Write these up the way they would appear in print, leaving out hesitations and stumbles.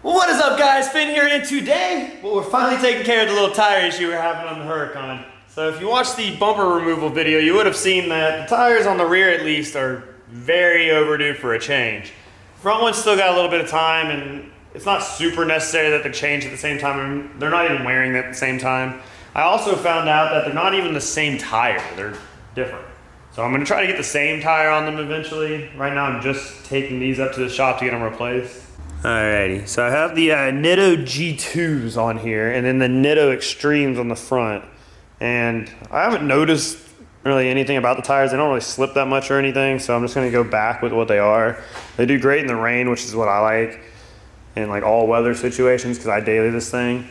What is up, guys? Finn here, and today, we're finally taking care of the little tire issue we're having on the Huracan. So if you watched the bumper removal video, you would have seen that the tires on the rear at least are very overdue for a change. Front one's still got a little bit of time, and it's not super necessary that they're changed at the same time. They're not even wearing at the same time. I also found out that they're not even the same tire, they're different. So I'm gonna try to get the same tire on them eventually. Right now I'm just taking these up to the shop to get them replaced. Alrighty, so I have the Nitto G2s on here and then the Nitto Extremes on the front. And I haven't noticed really anything about the tires. They don't really slip that much or anything, so I'm just gonna go back with what they are. They do great in the rain, which is what I like, in like all weather situations, because I daily this thing.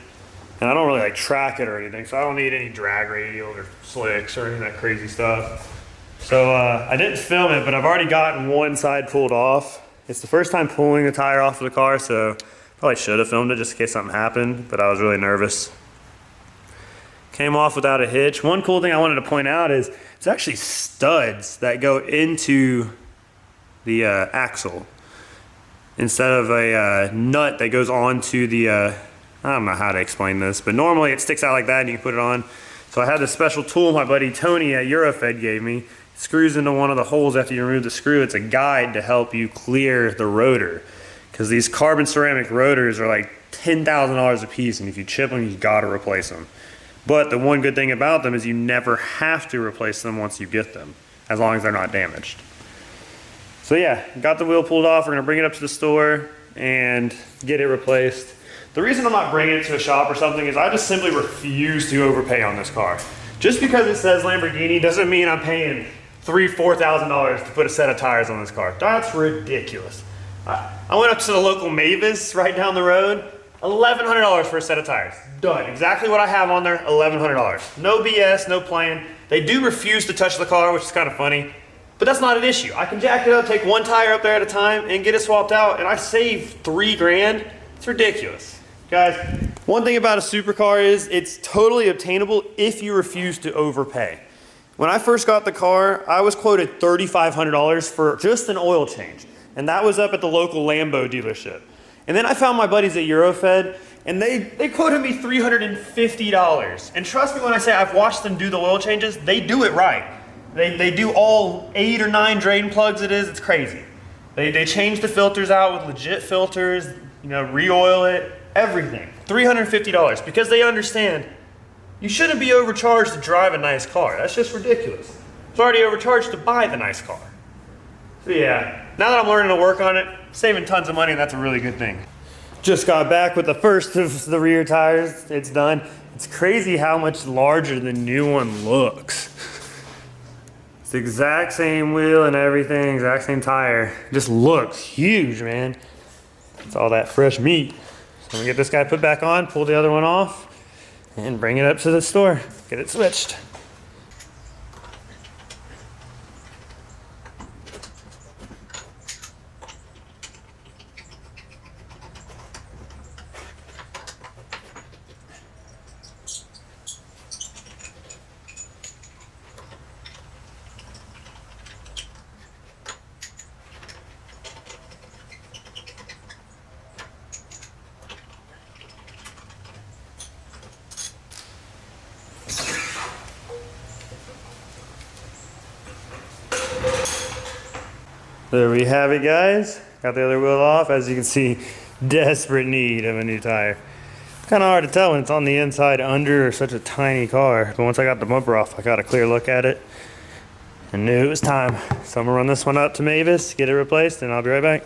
And I don't really like track it or anything, so I don't need any drag radials or slicks or any of that crazy stuff. So I didn't film it, but I've already gotten one side pulled off. It's the first time pulling the tire off of the car, so probably should have filmed it just in case something happened, but I was really nervous. Came off without a hitch. One cool thing I wanted to point out is it's actually studs that go into the axle instead of a nut that goes onto the, I don't know how to explain this, but normally it sticks out like that and you can put it on. So I had this special tool my buddy Tony at Eurofed gave me. Screws into one of the holes after you remove the screw. It's a guide to help you clear the rotor, because these carbon ceramic rotors are like $10,000 a piece, and if you chip them, you gotta replace them. But the one good thing about them is you never have to replace them once you get them, as long as they're not damaged. So yeah, got the wheel pulled off. We're gonna bring it up to the store and get it replaced. The reason I'm not bringing it to a shop or something is I just simply refuse to overpay on this car. Just because it says Lamborghini doesn't mean I'm paying $3,000–$4,000 to put a set of tires on this car. That's ridiculous. I went up to the local Mavis right down the road, $1,100 for a set of tires. Done. Exactly what I have on there, $1,100. No BS, no playing. They do refuse to touch the car, which is kind of funny, but that's not an issue. I can jack it up, take one tire up there at a time, and get it swapped out, and I save $3 grand. It's ridiculous. Guys, one thing about a supercar is it's totally obtainable if you refuse to overpay. When I first got the car, I was quoted $3,500 for just an oil change. And that was up at the local Lambo dealership. And then I found my buddies at Eurofed, and they quoted me $350. And trust me when I say I've watched them do the oil changes, they do it right. They do all 8 or 9 drain plugs it is, it's crazy. They change the filters out with legit filters, you know, re-oil it, everything. $350, because they understand you shouldn't be overcharged to drive a nice car. That's just ridiculous. It's already overcharged to buy the nice car. So yeah, now that I'm learning to work on it, saving tons of money, and that's a really good thing. Just got back with the first of the rear tires. It's done. It's crazy how much larger the new one looks. It's the exact same wheel and everything, exact same tire. It just looks huge, man. It's all that fresh meat. So I'm gonna get this guy put back on, pull the other one off, and bring it up to the store, get it switched. There we have it, guys. Got the other wheel off. As you can see, desperate need of a new tire. Kind of hard to tell when it's on the inside under such a tiny car. But once I got the bumper off, I got a clear look at it and knew it was time. So I'm gonna run this one up to Mavis, get it replaced, and I'll be right back.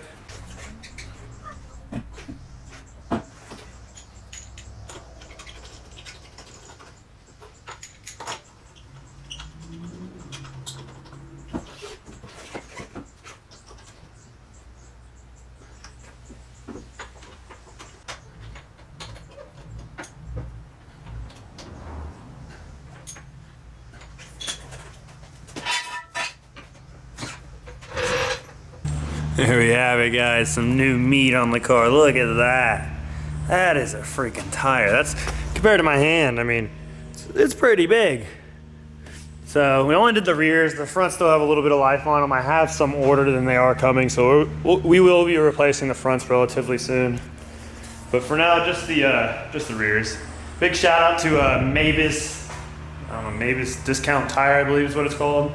There we have it, guys. Some new meat on the car. Look at that. That is a freaking tire. That's compared to my hand. I mean, it's pretty big. So we only did the rears. The fronts still have a little bit of life on them. I have some ordered and they are coming, so we will be replacing the fronts relatively soon. But for now, just the rears. Big shout out to Mavis, I don't know, Mavis Discount Tire, I believe is what it's called.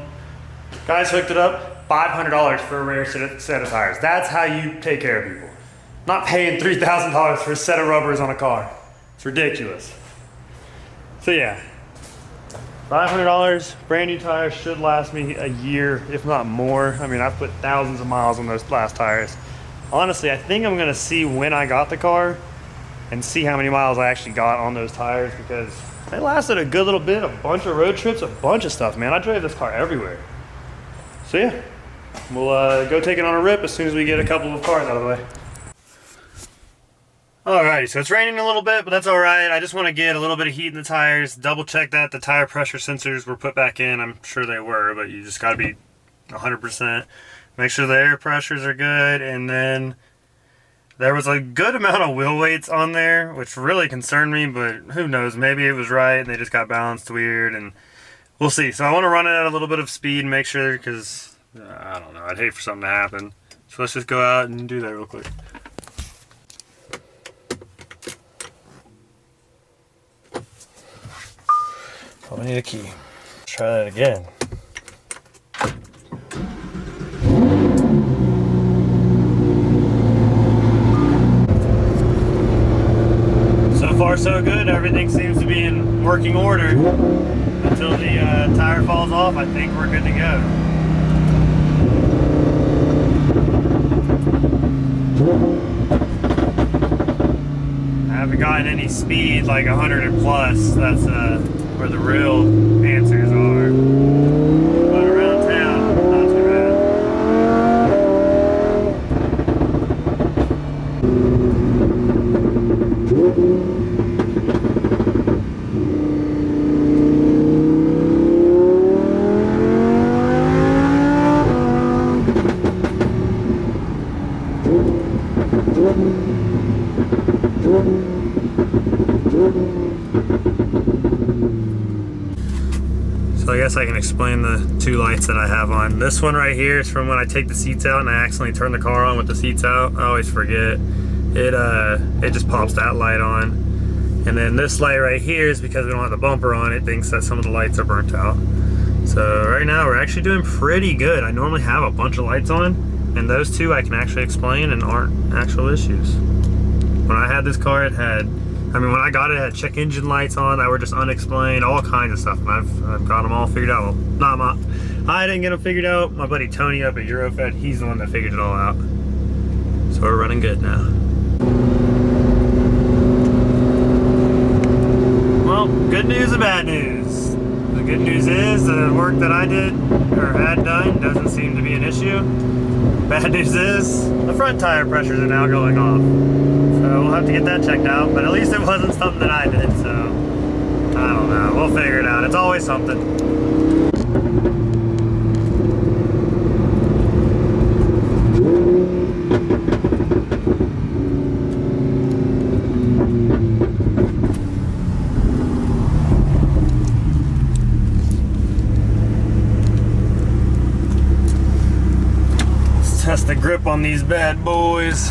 Guys hooked it up, $500 for a rare set of tires. That's how you take care of people. Not paying $3,000 for a set of rubbers on a car. It's ridiculous. So yeah, $500, brand new tires should last me a year, if not more. I mean, I've put thousands of miles on those last tires. Honestly, I think I'm gonna see when I got the car and see how many miles I actually got on those tires, because they lasted a good little bit, a bunch of road trips, a bunch of stuff, man. I drove this car everywhere. So yeah, we'll go take it on a rip as soon as we get a couple of cars out of the way. Alrighty, so it's raining a little bit, but that's alright. I just want to get a little bit of heat in the tires, double check that the tire pressure sensors were put back in. I'm sure they were, but you just got to be 100%. Make sure the air pressures are good, and then there was a good amount of wheel weights on there, which really concerned me, but who knows, maybe it was right and they just got balanced weird, and we'll see. So I want to run it at a little bit of speed and make sure, because I don't know, I'd hate for something to happen. So let's just go out and do that real quick. I need a key. Let's try that again. So far so good, everything seems to be in working order. Until the tire falls off, I think we're good to go. I haven't gotten any speed like 100 and plus, that's where the real answers are. But around town, not too bad. So I guess I can explain the two lights that I have on. This one right here is from when I take the seats out and I accidentally turn the car on with the seats out. I always forget. It just pops that light on. And then this light right here is because we don't have the bumper on, it thinks that some of the lights are burnt out. So right now we're actually doing pretty good. I normally have a bunch of lights on, and those two I can actually explain and aren't actual issues. When I had this car, it had, I mean, when I got it, it had check engine lights on that were just unexplained, all kinds of stuff, and I've got them all figured out. Well, I didn't get them figured out. My buddy Tony up at Eurofed, he's the one that figured it all out. So we're running good now. Well, good news and bad news. The good news is the work that I did, or had done, doesn't seem to be an issue. Bad news is the front tire pressures are now going off. So we'll have to get that checked out, but at least it wasn't something that I did, so I don't know. We'll figure it out. It's always something. Let's test the grip on these bad boys.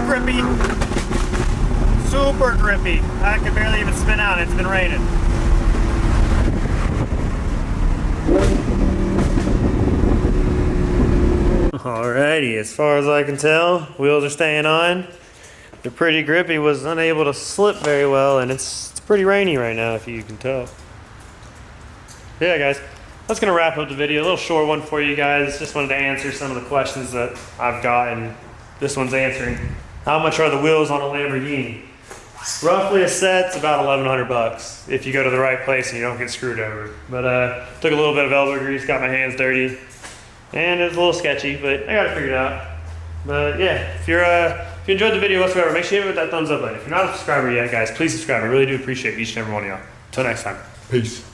Grippy, super grippy. I could barely even spin out. It's been raining. Alrighty, as far as I can tell, wheels are staying on. They're pretty grippy. Was unable to slip very well, and it's pretty rainy right now, if you can tell. Yeah, guys, that's gonna wrap up the video. A little short one for you guys. Just wanted to answer some of the questions that I've gotten. This one's answering. How much are the wheels on a Lamborghini? Roughly a set's about 1,100 bucks if you go to the right place and you don't get screwed over. But took a little bit of elbow grease, got my hands dirty, and it was a little sketchy, but I got it figured out. But yeah, if you enjoyed the video whatsoever, make sure you hit that thumbs up button. If you're not a subscriber yet, guys, please subscribe. I really do appreciate each and every one of y'all. Until next time, peace.